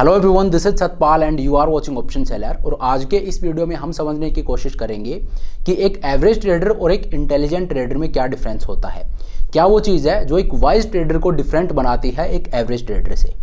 Hello everyone, this is Satpal and you are watching option seller. और आज के इस वीडियो में हम समझने की कोशिश करेंगे कि एक एवरेज ट्रेडर और एक इंटेलिजेंट ट्रेडर में क्या डिफरेंस होता है। क्या वो चीज़ है जो एक वाइज ट्रेडर को डिफरेंट बनाती है एक एवरेज ट्रेडर से।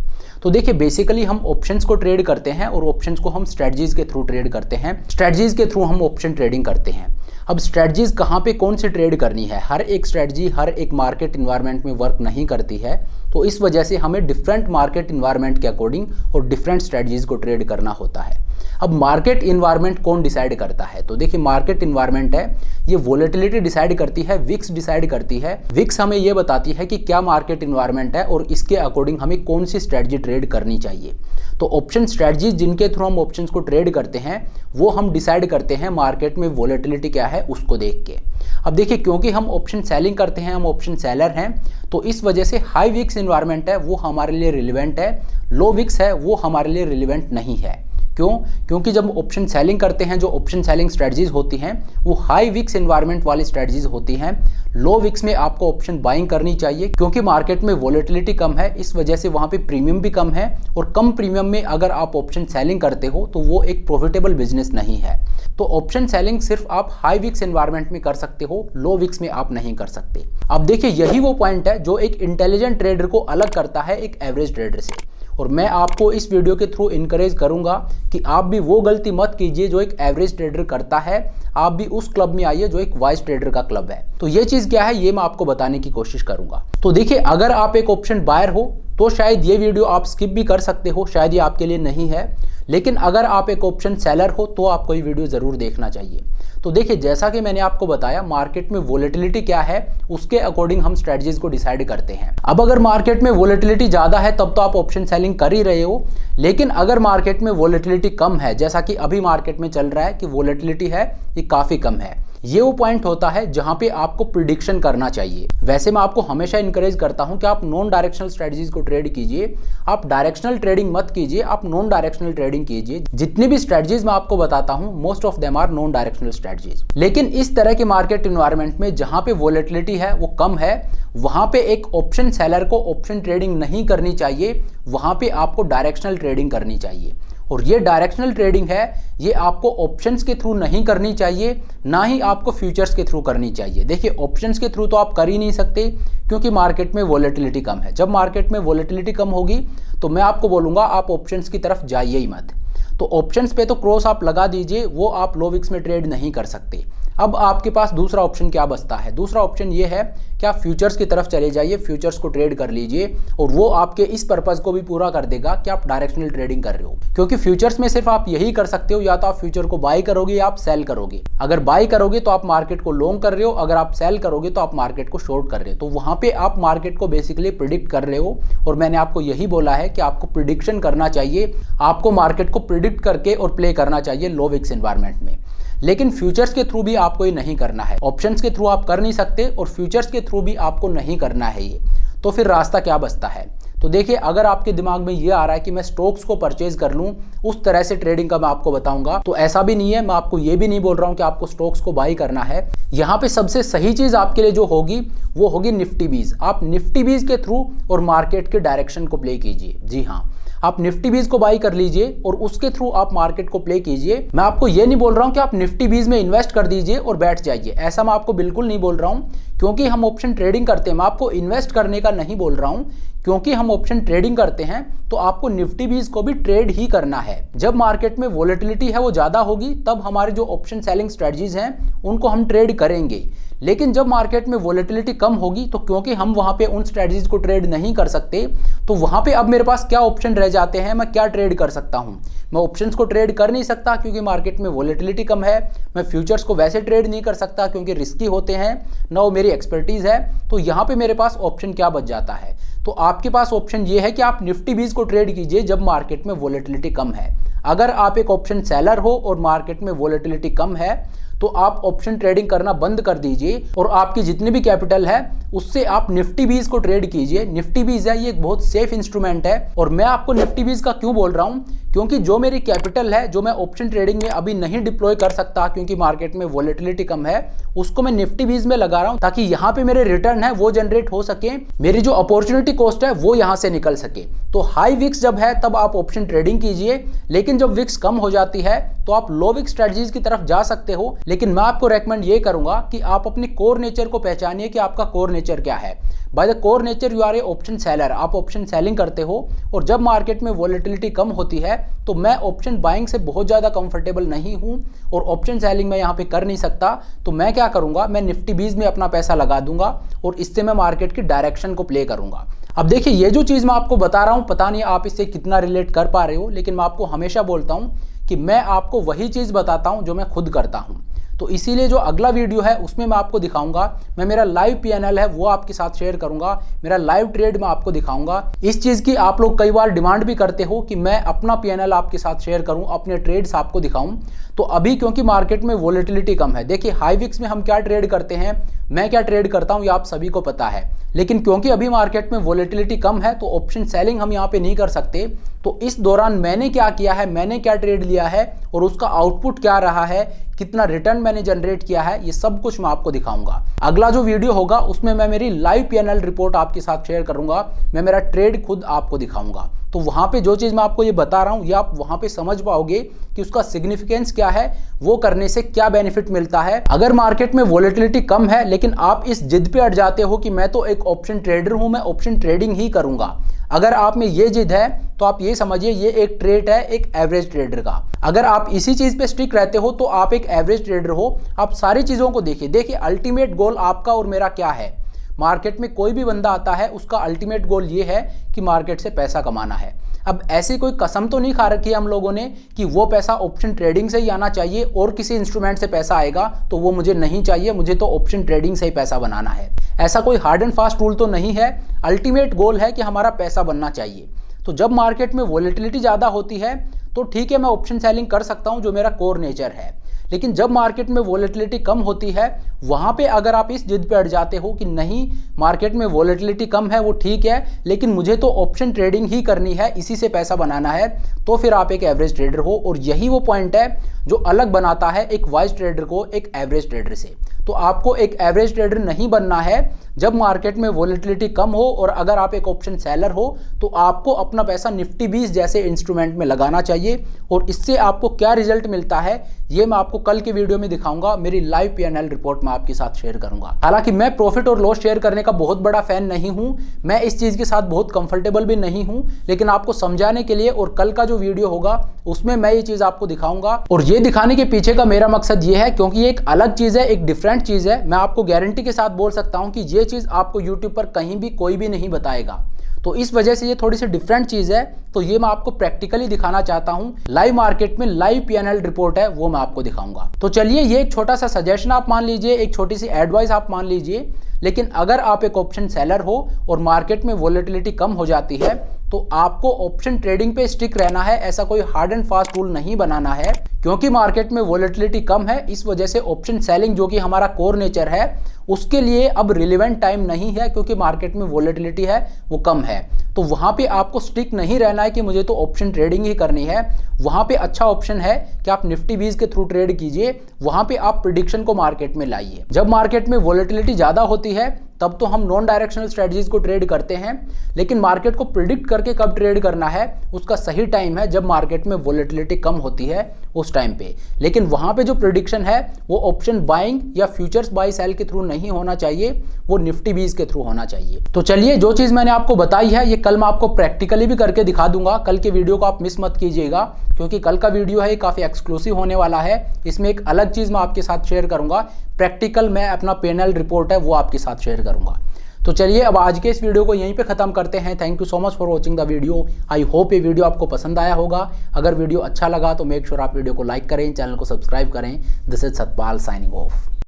तो देखिए, बेसिकली हम ऑप्शंस को ट्रेड करते हैं और ऑप्शंस को हम स्ट्रेटजीज के थ्रू ट्रेड करते हैं। स्ट्रेटजीज के थ्रू हम ऑप्शन ट्रेडिंग करते हैं। अब स्ट्रेटजीज कहाँ पे कौन सी ट्रेड करनी है, हर एक स्ट्रेटजी हर एक मार्केट इन्वायरमेंट में वर्क नहीं करती है। तो इस वजह से हमें डिफरेंट मार्केट इन्वायरमेंट के अकॉर्डिंग और डिफरेंट स्ट्रेटजीज को ट्रेड करना होता है। अब मार्केट इन्वायरमेंट कौन डिसाइड करता है, तो देखिए मार्केट इन्वायरमेंट है ये वोलेटिलिटी डिसाइड करती है, विक्स डिसाइड करती है। विक्स हमें ये बताती है कि क्या मार्केट इन्वायरमेंट है और इसके अकॉर्डिंग हमें कौन सी स्ट्रेटजी ट्रेड करनी चाहिए। तो ऑप्शन स्ट्रेटजीज जिनके थ्रू हम ऑप्शंस को ट्रेड करते हैं वो हम डिसाइड करते हैं मार्केट में वोलेटिलिटी क्या है उसको देख के। अब देखिए, क्योंकि हम ऑप्शन सेलिंग करते हैं, हम ऑप्शन सेलर हैं, तो इस वजह से हाई विक्स इन्वायरमेंट है वो हमारे लिए रिलेवेंट है, लो विक्स है वो हमारे लिए रिलेवेंट नहीं है। क्यों? क्योंकि जब ऑप्शन सेलिंग करते हैं, जो ऑप्शन सेलिंग स्ट्रेटजीज होती हैं वो हाई विक्स एनवायरनमेंट वाली स्ट्रेटजीज होती हैं। लो विक्स में आपको ऑप्शन बाइंग करनी चाहिए क्योंकि मार्केट में वोलेटिलिटी कम है, इस वजह से वहां पे प्रीमियम भी कम है। और कम प्रीमियम में अगर आप ऑप्शन सेलिंग करते हो तो वो एक प्रॉफिटेबल बिजनेस नहीं है। तो ऑप्शन सेलिंग सिर्फ आप हाई विक्स एनवायरनमेंट में कर सकते हो, लो विक्स में आप नहीं कर सकते। अब देखिए, यही वो पॉइंट है जो एक इंटेलिजेंट ट्रेडर को अलग करता है एक एवरेज ट्रेडर से। और मैं आपको इस वीडियो के थ्रू इनकरेज करूंगा कि आप भी वो गलती मत कीजिए जो एक एवरेज ट्रेडर करता है। आप भी उस क्लब में आइए जो एक वाइज ट्रेडर का क्लब है। तो ये चीज क्या है ये मैं आपको बताने की कोशिश करूंगा। तो देखिए, अगर आप एक ऑप्शन बायर हो तो शायद ये वीडियो आप स्किप भी कर सकते हो, शायद ये आपके लिए नहीं है। लेकिन अगर आप एक ऑप्शन सेलर हो तो आपको ये वीडियो जरूर देखना चाहिए। तो देखिए, जैसा कि मैंने आपको बताया मार्केट में वोलेटिलिटी क्या है उसके अकॉर्डिंग हम स्ट्रेटजीज को डिसाइड करते हैं। अब अगर मार्केट में वोलेटिलिटी ज्यादा है तब तो आप ऑप्शन सेलिंग कर ही रहे हो, लेकिन अगर मार्केट में वोलेटिलिटी कम है, जैसा कि अभी मार्केट में चल रहा है कि वोलेटिलिटी है ये काफी कम है, ये वो पॉइंट होता है जहां पे आपको प्रिडिक्शन करना चाहिए। वैसे मैं आपको हमेशा इंकरेज करता हूं कि आप नॉन डायरेक्शनल स्ट्रेटजीज को ट्रेड कीजिए, आप डायरेक्शनल ट्रेडिंग मत कीजिए, आप नॉन डायरेक्शनल ट्रेडिंग कीजिए। जितनी भी स्ट्रेटजीज मैं आपको बताता हूं most of them are non directional strategies. लेकिन इस तरह के मार्केट इन्वायरमेंट में जहां पे वोलेटिलिटी है वो कम है, वहां पे एक ऑप्शन सेलर को ऑप्शन ट्रेडिंग नहीं करनी चाहिए, वहां पे आपको डायरेक्शनल ट्रेडिंग करनी चाहिए। और ये डायरेक्शनल ट्रेडिंग है ये आपको ऑप्शंस के थ्रू नहीं करनी चाहिए, ना ही आपको फ्यूचर्स के थ्रू करनी चाहिए। देखिए, ऑप्शंस के थ्रू तो आप कर ही नहीं सकते क्योंकि मार्केट में वोलेटिलिटी कम है। जब मार्केट में वोलेटिलिटी कम होगी तो मैं आपको बोलूँगा आप ऑप्शंस की तरफ जाइए ही मत। तो ऑप्शंस पे तो क्रॉस आप लगा दीजिए, वो आप लो विक्स में ट्रेड नहीं कर सकते। अब आपके पास दूसरा ऑप्शन क्या बचता है? दूसरा ऑप्शन ये है कि आप फ्यूचर्स की तरफ चले जाइए, फ्यूचर्स को ट्रेड कर लीजिए और वो आपके इस पर्पस को भी पूरा कर देगा कि आप डायरेक्शनल ट्रेडिंग कर रहे हो। क्योंकि फ्यूचर्स में सिर्फ आप यही कर सकते हो, या तो आप फ्यूचर को बाय करोगे या आप सेल करोगे। अगर बाय करोगे तो आप मार्केट को लॉन्ग कर रहे हो, अगर आप सेल करोगे तो आप मार्केट को शॉर्ट कर रहे हो। तो वहां पे आप मार्केट को बेसिकली प्रिडिक्ट कर रहे हो। और मैंने आपको यही बोला है कि आपको प्रिडिक्शन करना चाहिए, आपको मार्केट को प्रिडिक्ट करके और प्ले करना चाहिए लो विक्स एनवायरनमेंट में। लेकिन फ्यूचर्स के थ्रू भी आपको ये नहीं करना है, ऑप्शंस के थ्रू आप कर नहीं सकते और फ्यूचर्स के थ्रू भी आपको नहीं करना है ये। तो फिर रास्ता क्या बचता है? तो देखिए, अगर आपके दिमाग में ये आ रहा है कि मैं स्टॉक्स को परचेज कर लूं, उस तरह से ट्रेडिंग का मैं आपको बताऊंगा, तो ऐसा भी नहीं है। मैं आपको ये भी नहीं बोल रहा हूं कि आपको स्टॉक्स को बाई करना है। यहाँ पे सबसे सही चीज आपके लिए जो होगी वो होगी निफ्टी बीज। आप निफ्टी बीज के थ्रू और मार्केट के डायरेक्शन को प्ले कीजिए। जी हाँ, आप निफ्टी बीज को बाई कर लीजिए और उसके थ्रू आप मार्केट को प्ले कीजिए। मैं आपको ये नहीं बोल रहा हूं कि आप निफ्टी बीज में इन्वेस्ट कर दीजिए और बैठ जाइए, ऐसा मैं आपको बिल्कुल नहीं बोल रहा हूं। क्योंकि हम ऑप्शन ट्रेडिंग करते हैं, मैं आपको इन्वेस्ट करने का नहीं बोल रहा हूं। क्योंकि हम ऑप्शन ट्रेडिंग करते हैं तो आपको निफ्टी बीज को भी ट्रेड ही करना है। जब मार्केट में वोलेटिलिटी है वो ज्यादा होगी तब हमारे जो ऑप्शन सेलिंग स्ट्रेटजीज हैं उनको हम ट्रेड करेंगे। लेकिन जब मार्केट में वोलेटिलिटी कम होगी तो क्योंकि हम वहां पे उन स्ट्रेटजीज को ट्रेड नहीं कर सकते, तो वहां पे अब मेरे पास क्या ऑप्शन रह जाते हैं, मैं क्या ट्रेड कर सकता हूं? मैं ऑप्शंस को ट्रेड कर नहीं सकता क्योंकि मार्केट में वोलेटिलिटी कम है। मैं फ्यूचर्स को वैसे ट्रेड नहीं कर सकता क्योंकि रिस्की होते हैं, ना वो मेरी एक्सपर्टीज है। तो यहाँ पे मेरे पास ऑप्शन क्या बच जाता है? तो आपके पास ऑप्शन ये है कि आप निफ्टी बीज को ट्रेड कीजिए जब मार्केट में वोलेटिलिटी कम है। अगर आप एक ऑप्शन सेलर हो और मार्केट में वोलेटिलिटी कम है तो आप ऑप्शन ट्रेडिंग करना बंद कर दीजिए और आपकी जितनी भी कैपिटल है उससे आप निफ्टी बीज को ट्रेड कीजिए। निफ्टी बीज है ये एक बहुत सेफ इंस्ट्रूमेंट है। और मैं आपको निफ्टी बीज का क्यों बोल रहा हूं? क्योंकि जो मेरी कैपिटल है जो मैं ऑप्शन ट्रेडिंग में अभी नहीं डिप्लॉय कर सकता क्योंकि मार्केट में वोलेटिलिटी कम है, उसको मैं निफ्टी बीज में लगा रहा हूं ताकि यहां पे मेरे रिटर्न है वो जनरेट हो सके, मेरी जो अपॉर्चुनिटी कॉस्ट है वो यहां से निकल सके। तो हाई विक्स जब है तब आप ऑप्शन ट्रेडिंग कीजिए, लेकिन जब विक्स कम हो जाती है तो आप लो विक्स स्ट्रेटजीज की तरफ जा सकते हो। लेकिन मैं आपको रेकमेंड ये करूंगा कि आप अपनी कोर नेचर को पहचानिए कि आपका कोर नेचर क्या है। By the core nature you are a option seller, आप ऑप्शन सेलिंग करते हो, और जब मार्केट में वॉलेटिलिटी कम होती है तो मैं ऑप्शन बाइंग से बहुत ज़्यादा कंफर्टेबल नहीं हूं और ऑप्शन सेलिंग मैं यहाँ पे कर नहीं सकता। तो मैं क्या करूंगा, मैं निफ्टी 20 में अपना पैसा लगा दूंगा और इससे मैं मार्केट की डायरेक्शन को प्ले करूंगा। अब देखिए, ये जो चीज़ मैं आपको बता रहा हूँ, पता नहीं आप इससे कितना रिलेट कर पा रहे हो, लेकिन मैं आपको हमेशा बोलता हूँ कि मैं आपको वही चीज़ बताता हूँ जो मैं खुद करता हूँ। तो इसीलिए जो अगला वीडियो है उसमें मैं आपको दिखाऊंगा, मैं मेरा लाइव पीएनएल है वो आपके साथ शेयर करूंगा, मेरा लाइव ट्रेड मैं आपको दिखाऊंगा। इस चीज़ की आप लोग कई बार डिमांड भी करते हो कि मैं अपना पीएनएल आपके साथ शेयर करूं, अपने ट्रेड्स आपको दिखाऊं। तो अभी क्योंकि मार्केट में वॉलेटिलिटी कम है, देखिए हाई विक्स में हम क्या ट्रेड करते हैं, मैं क्या ट्रेड करता हूं, ये आप सभी को पता है। लेकिन क्योंकि अभी मार्केट में वॉलेटिलिटी कम है तो ऑप्शन सेलिंग हम यहाँ पे नहीं कर सकते। तो इस दौरान मैंने क्या किया है, मैंने क्या ट्रेड लिया है और उसका आउटपुट क्या रहा है, कितना रिटर्न मैंने जनरेट किया है, ये सब कुछ मैं आपको दिखाऊंगा। अगला जो वीडियो होगा उसमें मैं मेरी लाइव पीएनएल रिपोर्ट आपके साथ शेयर करूंगा, मैं मेरा ट्रेड खुद आपको दिखाऊंगा। तो वहां पे जो चीज मैं आपको ये बता रहा हूं ये आप वहां पे समझ पाओगे कि उसका सिग्निफिकेंस क्या है, वो करने से क्या बेनिफिट मिलता है। अगर मार्केट में वॉलेटिलिटी कम है लेकिन आप इस जिद पे अड़ जाते हो कि मैं तो एक ऑप्शन ट्रेडर हूं, मैं ऑप्शन ट्रेडिंग ही करूंगा, अगर आप में ये जिद है तो आप ये समझिए ये एक ट्रेड है एक एवरेज ट्रेडर का। अगर आप इसी चीज पे स्टिक रहते हो तो आप एक एवरेज ट्रेडर हो। आप सारी चीजों को देखिए अल्टीमेट गोल आपका और मेरा क्या है। मार्केट में कोई भी बंदा आता है उसका अल्टीमेट गोल ये है कि मार्केट से पैसा कमाना है। अब ऐसी कोई कसम तो नहीं खा रखी है हम लोगों ने कि वो पैसा ऑप्शन ट्रेडिंग से ही आना चाहिए और किसी इंस्ट्रूमेंट से पैसा आएगा तो वो मुझे नहीं चाहिए, मुझे तो ऑप्शन ट्रेडिंग से ही पैसा बनाना है। ऐसा कोई हार्ड एंड फास्ट रूल तो नहीं है। अल्टीमेट गोल है कि हमारा पैसा बनना चाहिए। तो जब मार्केट में वॉलेटिलिटी ज़्यादा होती है तो ठीक है, मैं ऑप्शन सेलिंग कर सकता हूं जो मेरा कोर नेचर है। लेकिन जब मार्केट में वॉलेटिलिटी कम होती है वहां पे अगर आप इस जिद पे अड़ जाते हो कि नहीं मार्केट में वॉलेटिलिटी कम है वो ठीक है लेकिन मुझे तो ऑप्शन ट्रेडिंग ही करनी है, इसी से पैसा बनाना है, तो फिर आप एक एवरेज ट्रेडर हो। और यही वो पॉइंट है जो अलग बनाता है एक वाइज ट्रेडर को एक एवरेज ट्रेडर से। तो आपको एक एवरेज ट्रेडर नहीं बनना है जब मार्केट में वॉलेटिलिटी कम हो, और अगर आप एक ऑप्शन सेलर हो तो आपको अपना पैसा निफ्टी 20 जैसे इंस्ट्रूमेंट में लगाना चाहिए। और इससे आपको क्या रिजल्ट मिलता है ये मैं आपको कल के वीडियो में दिखाऊंगा, मेरी लाइव पीएनएल रिपोर्ट मैं आपके साथ शेयर करूंगा। हालांकि मैं प्रॉफिट और लॉस शेयर करने का बहुत बड़ा फैन नहीं हूं, मैं इस चीज के साथ बहुत कंफर्टेबल भी नहीं हूं, लेकिन आपको समझाने के लिए और कल का जो वीडियो होगा उसमें मैं ये चीज आपको दिखाऊंगा। और ये दिखाने के पीछे का मेरा मकसद ये है क्योंकि ये एक अलग चीज है, एक डिफरेंट चीज है। मैं आपको गारंटी के साथ बोल सकता हूं कि ये चीज आपको यूट्यूब पर कहीं भी कोई भी नहीं बताएगा। तो इस वजह से ये थोड़ी सी डिफरेंट चीज है, तो ये मैं आपको प्रैक्टिकली दिखाना चाहता हूं। लाइव मार्केट में लाइव पीएनएल रिपोर्ट है वो मैं आपको दिखाऊंगा। तो चलिए, ये एक छोटा सा सजेशन आप मान लीजिए, एक छोटी सी एडवाइस आप मान लीजिए। लेकिन अगर आप एक ऑप्शन सेलर हो और मार्केट में वॉलेटिलिटी कम हो जाती है तो आपको ऑप्शन ट्रेडिंग पे स्टिक रहना है, ऐसा कोई हार्ड एंड फास्ट रूल नहीं बनाना है। क्योंकि मार्केट में वॉलेटिलिटी कम है इस वजह से ऑप्शन सेलिंग जो कि हमारा कोर नेचर है उसके लिए अब रिलेवेंट टाइम नहीं है, क्योंकि मार्केट में वॉलेटिलिटी है वो कम है। तो वहां पे आपको स्टिक नहीं रहना है कि मुझे तो ऑप्शन ट्रेडिंग ही करनी है। वहां पे अच्छा ऑप्शन है कि आप निफ्टी 20 के थ्रू ट्रेड कीजिए, वहां पे आप प्रेडिक्शन को मार्केट में लाइए। जब मार्केट में वॉलेटिलिटी ज्यादा होती है तब तो हम नॉन डायरेक्शनल स्ट्रेटजीज को ट्रेड करते हैं, लेकिन मार्केट को प्रिडिक्ट करके कब ट्रेड करना है उसका सही टाइम है जब मार्केट में वॉलेटिलिटी कम होती है उस टाइम पे। लेकिन वहां पे जो प्रिडिक्शन है वो ऑप्शन बाइंग या फ्यूचर्स बाई सेल के थ्रू नहीं होना चाहिए, वो निफ्टी 20 के थ्रू होना चाहिए। तो चलिए, जो चीज मैंने आपको बताई है ये कल मैं आपको प्रैक्टिकली भी करके दिखा दूंगा। कल के वीडियो को आप मिस मत कीजिएगा क्योंकि कल का वीडियो है काफी एक्सक्लूसिव होने वाला है। इसमें एक अलग चीज मैं आपके साथ शेयर करूंगा, प्रैक्टिकल मैं अपना पीएनएल रिपोर्ट है वो आपके साथ शेयर करूंगा। तो चलिए, अब आज के इस वीडियो को यहीं पे खत्म करते हैं। Thank you so much for watching the video. I hope ये वीडियो आपको पसंद आया होगा। अगर वीडियो अच्छा लगा तो मेक श्योर आप वीडियो को लाइक करें, चैनल को सब्सक्राइब करें। This is Satpal signing off.